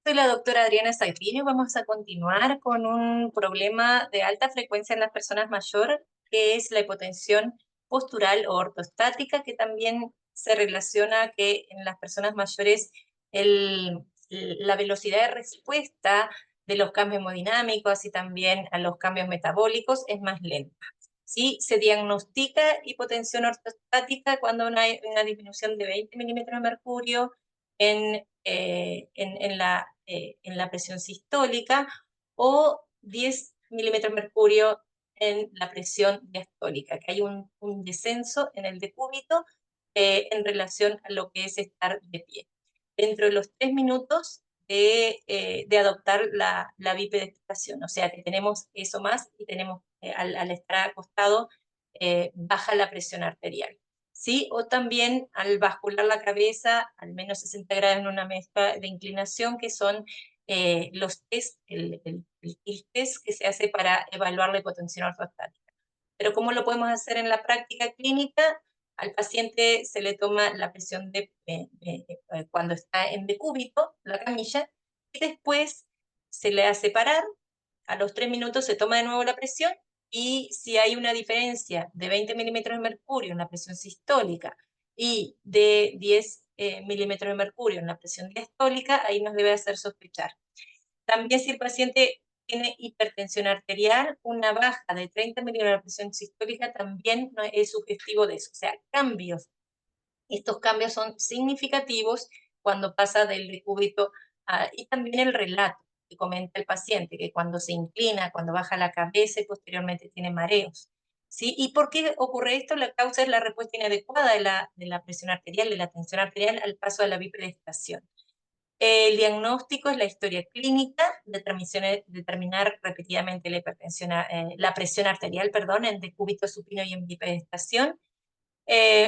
Soy la doctora Adriana Zagrino y vamos a continuar con un problema de alta frecuencia en las personas mayores, que es la hipotensión postural o ortostática, que también se relaciona que en las personas mayores la velocidad de respuesta de los cambios hemodinámicos y también a los cambios metabólicos es más lenta. ¿Sí? Se diagnostica hipotensión ortostática cuando hay una disminución de 20 milímetros de mercurio en la presión sistólica o 10 milímetros de mercurio en la presión diastólica, que hay un descenso en el decúbito en relación a lo que es estar de pie. Dentro de los 3 minutos de adoptar la bipedestación, o sea que tenemos eso más y tenemos al estar acostado baja la presión arterial. ¿Sí? O también al bascular la cabeza al menos 60 grados en una mezcla de inclinación, que son los test, el test que se hace para evaluar la hipotensión ortostática. Pero ¿cómo lo podemos hacer en la práctica clínica? Al paciente se le toma la presión cuando está en decúbito, la camilla, y después se le hace parar, a los 3 minutos se toma de nuevo la presión, y si hay una diferencia de 20 milímetros de mercurio en la presión sistólica y de 10 milímetros de mercurio en la presión diastólica, ahí nos debe hacer sospechar. También si el paciente tiene hipertensión arterial, una baja de 30 milímetros de presión sistólica también no es sugestivo de eso. O sea, estos cambios son significativos cuando pasa del decúbito y también el relato que comenta el paciente, que cuando se inclina, cuando baja la cabeza y posteriormente tiene mareos. ¿Sí? ¿Y por qué ocurre esto? La causa es la respuesta inadecuada de la presión arterial, de la tensión arterial al paso de la bipedestación. El diagnóstico es la historia clínica, determinar repetidamente la presión arterial, en decúbito supino y en bipedestación.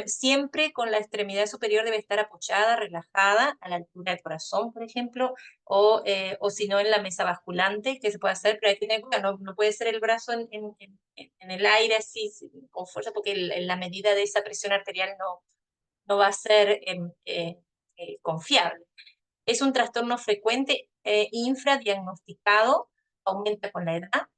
Siempre con la extremidad superior debe estar apoyada, relajada, a la altura del corazón, por ejemplo, o si no en la mesa basculante, que se puede hacer, pero hay que tener cuidado, no puede ser el brazo en el aire así, con fuerza, porque la medida de esa presión arterial no va a ser confiable. Es un trastorno frecuente infradiagnosticado, aumenta con la edad,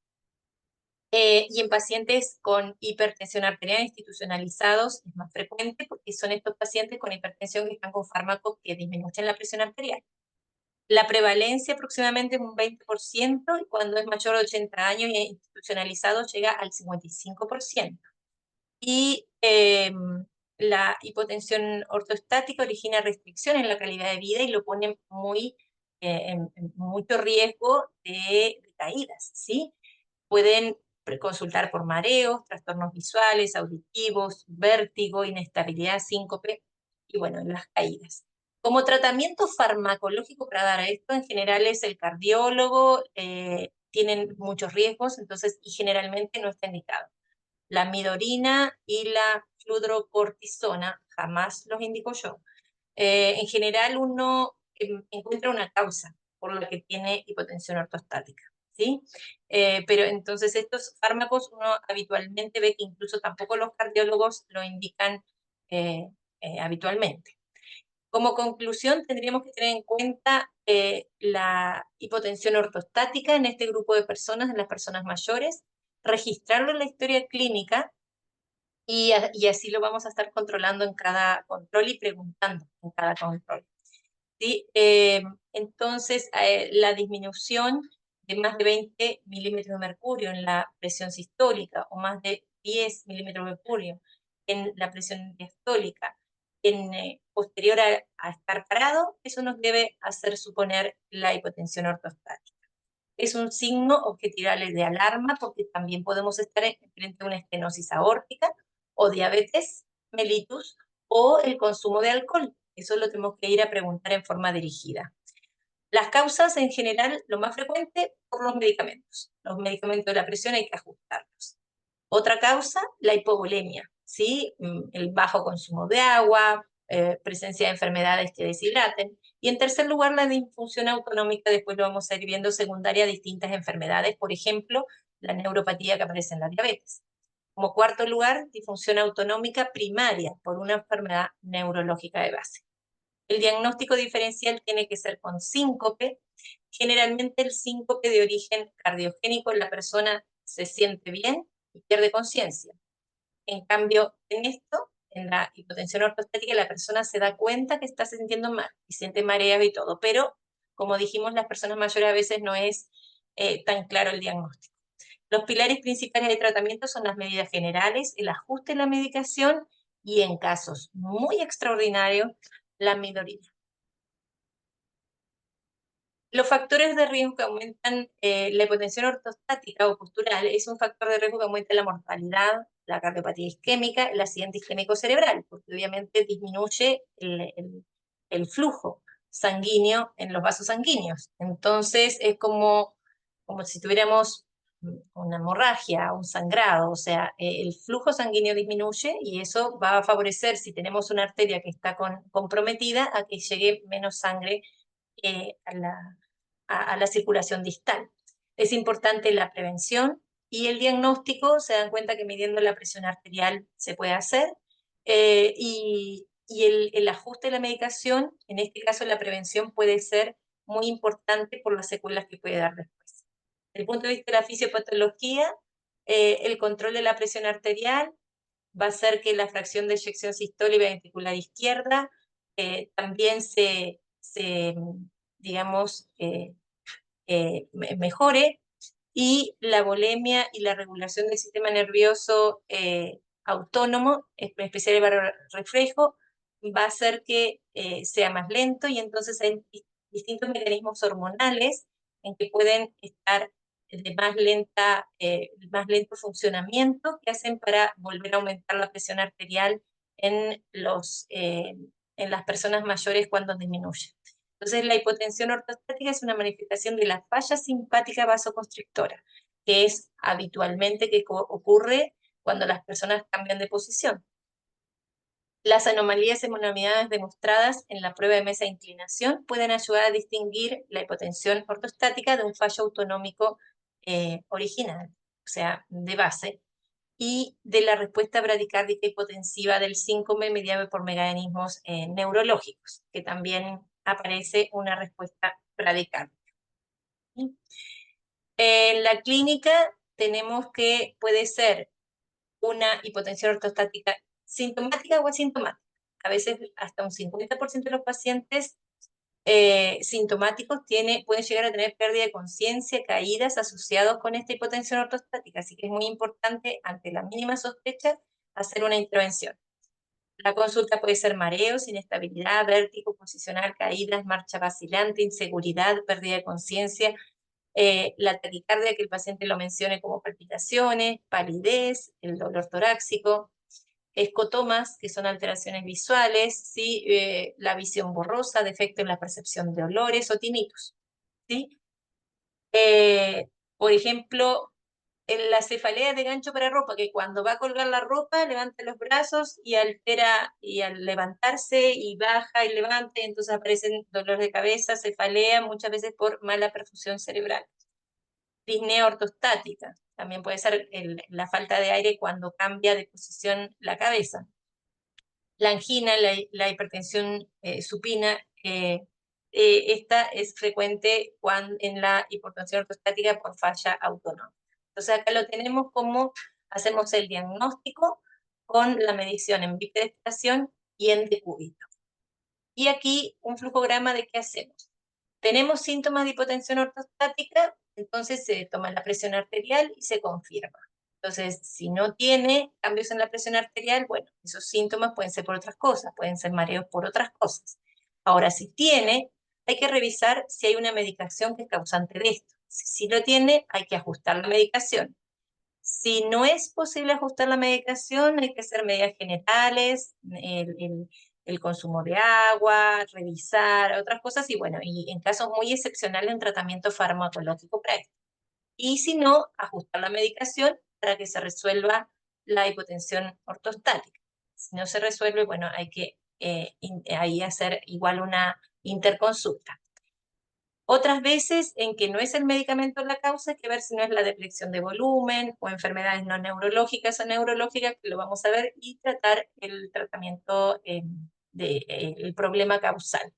y en pacientes con hipertensión arterial institucionalizados es más frecuente porque son estos pacientes con hipertensión que están con fármacos que disminuyen la presión arterial. La prevalencia aproximadamente es un 20% y cuando es mayor de 80 años y institucionalizado llega al 55%. Y la hipotensión ortostática origina restricciones en la calidad de vida y lo pone en mucho riesgo de caídas, ¿sí? Pueden consultar por mareos, trastornos visuales, auditivos, vértigo, inestabilidad, síncope y bueno, las caídas. Como tratamiento farmacológico para dar a esto, en general es el cardiólogo, tienen muchos riesgos, entonces, y generalmente no está indicado. La midorina y la fludrocortisona jamás los indico yo. En general uno encuentra una causa por la que tiene hipotensión ortostática, ¿sí? Pero entonces estos fármacos uno habitualmente ve que incluso tampoco los cardiólogos lo indican eh, habitualmente. Como conclusión, tendríamos que tener en cuenta la hipotensión ortostática en este grupo de personas, en las personas mayores, registrarlo en la historia clínica y así lo vamos a estar controlando en cada control y preguntando en cada control. ¿Sí? Entonces, la disminución de más de 20 milímetros de mercurio en la presión sistólica o más de 10 milímetros de mercurio en la presión diastólica posterior a estar parado, eso nos debe hacer suponer la hipotensión ortostática. Es un signo objetival de alarma porque también podemos estar frente a una estenosis aórtica o diabetes mellitus o el consumo de alcohol. Eso lo tenemos que ir a preguntar en forma dirigida. Las causas en general, lo más frecuente, por los medicamentos. Los medicamentos de la presión hay que ajustarlos. Otra causa, la hipovolemia, ¿sí? El bajo consumo de agua, presencia de enfermedades que deshidraten. Y en tercer lugar, la disfunción autonómica, después lo vamos a ir viendo, secundaria a distintas enfermedades, por ejemplo, la neuropatía que aparece en la diabetes. Como cuarto lugar, disfunción autonómica primaria por una enfermedad neurológica de base. El diagnóstico diferencial tiene que ser con síncope. Generalmente el síncope de origen cardiogénico, la persona se siente bien y pierde conciencia. En cambio, en esto, en la hipotensión ortostática, la persona se da cuenta que está sintiendo mal y siente mareos y todo, pero como dijimos, las personas mayores a veces no es tan claro el diagnóstico. Los pilares principales de tratamiento son las medidas generales, el ajuste de la medicación y en casos muy extraordinarios, la midorina. Los factores de riesgo que aumentan la hipotensión ortostática o postural es un factor de riesgo que aumenta la mortalidad, la cardiopatía isquémica, el accidente isquémico cerebral, porque obviamente disminuye el flujo sanguíneo en los vasos sanguíneos. Entonces es como si tuviéramos una hemorragia, un sangrado, o sea, el flujo sanguíneo disminuye y eso va a favorecer, si tenemos una arteria que está comprometida, a que llegue menos sangre a la circulación distal. Es importante la prevención y el diagnóstico. Se dan cuenta que midiendo la presión arterial se puede hacer, y el ajuste de la medicación, en este caso la prevención, puede ser muy importante por las secuelas que puede dar después. Desde el punto de vista de la fisiopatología, el control de la presión arterial va a hacer que la fracción de eyección sistólica ventricular izquierda también digamos, mejore, y la volemia y la regulación del sistema nervioso autónomo, especial el barorreflejo, va a hacer que sea más lento, y entonces hay distintos mecanismos hormonales en que pueden estar de más lento funcionamiento, que hacen para volver a aumentar la presión arterial en las personas mayores cuando disminuye. Entonces, la hipotensión ortostática es una manifestación de la falla simpática vasoconstrictora, que es habitualmente que ocurre cuando las personas cambian de posición. Las anomalías hemodinámicas demostradas en la prueba de mesa de inclinación pueden ayudar a distinguir la hipotensión ortostática de un fallo autonómico original, o sea, de base, y de la respuesta bradicárdica hipotensiva del síncope mediado por mecanismos neurológicos, que también aparece una respuesta bradicárdica. En la clínica tenemos que puede ser una hipotensión ortostática sintomática o asintomática. A veces hasta un 50% de los pacientes sintomáticos pueden llegar a tener pérdida de conciencia, caídas asociados con esta hipotensión ortostática, así que es muy importante, ante la mínima sospecha, hacer una intervención. La consulta puede ser mareos, inestabilidad, vértigo posicional, caídas, marcha vacilante, inseguridad, pérdida de conciencia, la taquicardia, que el paciente lo mencione como palpitaciones, palidez, el dolor torácico, escotomas, que son alteraciones visuales, ¿sí? La visión borrosa, defecto en la percepción de olores o tinnitus, ¿sí? Por ejemplo, en la cefalea de gancho para ropa, que cuando va a colgar la ropa levanta los brazos y altera, y al levantarse y baja y levanta, y entonces aparecen dolores de cabeza, cefalea, muchas veces por mala perfusión cerebral. Disnea ortostática, también puede ser la falta de aire cuando cambia de posición la cabeza. La angina, la hipertensión supina, esta es frecuente en la hipotensión ortostática por falla autonómica. Entonces acá lo tenemos como hacemos el diagnóstico con la medición en bipedestación y en decúbito. Y aquí un flujograma de qué hacemos. Tenemos síntomas de hipotensión ortostática, entonces se toma la presión arterial y se confirma. Entonces, si no tiene cambios en la presión arterial, bueno, esos síntomas pueden ser por otras cosas, pueden ser mareos por otras cosas. Ahora, si tiene, hay que revisar si hay una medicación que es causante de esto. Si lo tiene, hay que ajustar la medicación. Si no es posible ajustar la medicación, hay que hacer medidas generales, el consumo de agua, revisar otras cosas, y bueno, y en casos muy excepcionales, un tratamiento farmacológico para esto. Y si no, ajustar la medicación para que se resuelva la hipotensión ortostática. Si no se resuelve, bueno, hay que ahí hacer igual una interconsulta. Otras veces en que no es el medicamento la causa, hay que ver si no es la deflexión de volumen o enfermedades no neurológicas o neurológicas, que lo vamos a ver, y tratar el tratamiento el problema causal.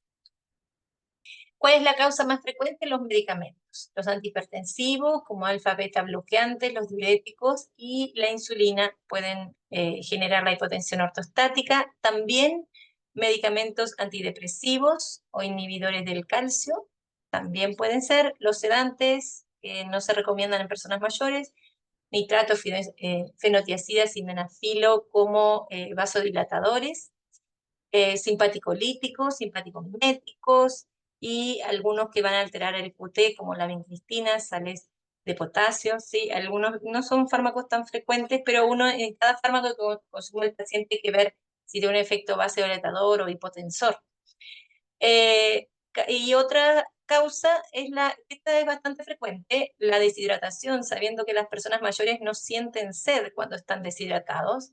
¿Cuál es la causa más frecuente? Los medicamentos. Los antihipertensivos, como alfa-beta bloqueantes, los diuréticos y la insulina pueden generar la hipotensión ortostática. También medicamentos antidepresivos o inhibidores del calcio, también pueden ser. Los sedantes, que no se recomiendan en personas mayores, nitrato, fenotiazida, sildenafilo como vasodilatadores, simpaticolíticos, simpaticomiméticos y algunos que van a alterar el QT, como la vincristina, sales de potasio, ¿sí? Algunos no son fármacos tan frecuentes, pero uno en cada fármaco que consume el paciente hay que ver si tiene un efecto vasodilatador o hipotensor. Y otra causa es esta es bastante frecuente, la deshidratación, sabiendo que las personas mayores no sienten sed cuando están deshidratados.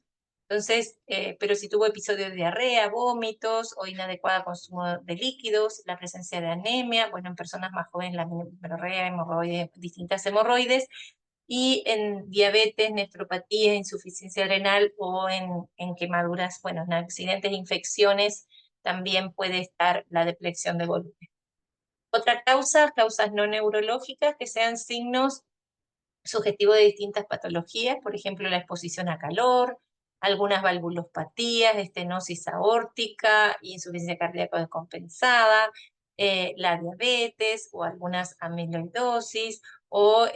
Entonces, pero si tuvo episodios de diarrea, vómitos o inadecuado consumo de líquidos, la presencia de anemia, bueno, en personas más jóvenes la menorrea, hemorroides, distintas hemorroides, y en diabetes, nefropatía, insuficiencia renal o en quemaduras, bueno, en accidentes, infecciones, también puede estar la depleción de volumen. Otra causa, causas no neurológicas, que sean signos sugestivos de distintas patologías, por ejemplo, la exposición a calor, algunas valvulopatías, estenosis aórtica, insuficiencia cardíaca descompensada, la diabetes o algunas amiloidosis, o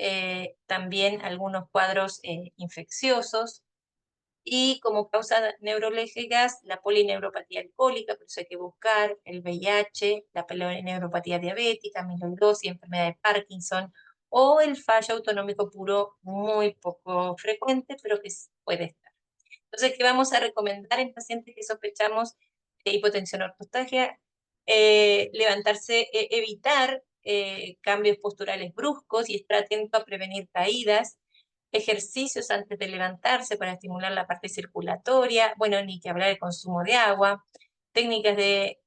también algunos cuadros infecciosos. Y como causas neurológicas, la polineuropatía alcohólica, por eso hay que buscar el VIH, la polineuropatía diabética, amiloidosis, enfermedad de Parkinson, o el fallo autonómico puro, muy poco frecuente, pero que puede estar. Entonces, ¿qué vamos a recomendar en pacientes que sospechamos de hipotensión ortostática? Levantarse, evitar cambios posturales bruscos y estar atento a prevenir caídas, ejercicios antes de levantarse para estimular la parte circulatoria, bueno, ni que hablar del consumo de agua, técnicas de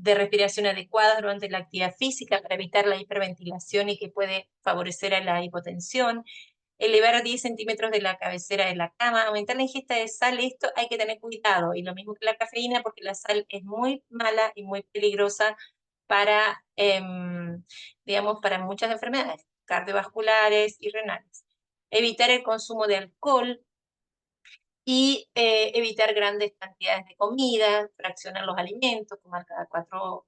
respiración adecuadas durante la actividad física para evitar la hiperventilación y que puede favorecer a la hipotensión, elevar 10 centímetros de la cabecera de la cama, aumentar la ingesta de sal, esto hay que tener cuidado, y lo mismo que la cafeína, porque la sal es muy mala y muy peligrosa para, digamos, para muchas enfermedades cardiovasculares y renales. Evitar el consumo de alcohol y evitar grandes cantidades de comida, fraccionar los alimentos, comer cada 4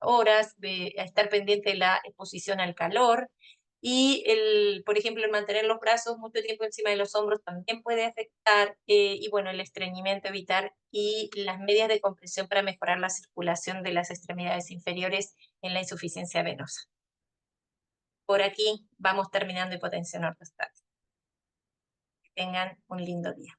horas, estar pendiente de la exposición al calor. Y, por ejemplo, el mantener los brazos mucho tiempo encima de los hombros también puede afectar, y bueno, el estreñimiento evitar, y las medias de compresión para mejorar la circulación de las extremidades inferiores en la insuficiencia venosa. Por aquí vamos terminando hipotensión ortostática. Que tengan un lindo día.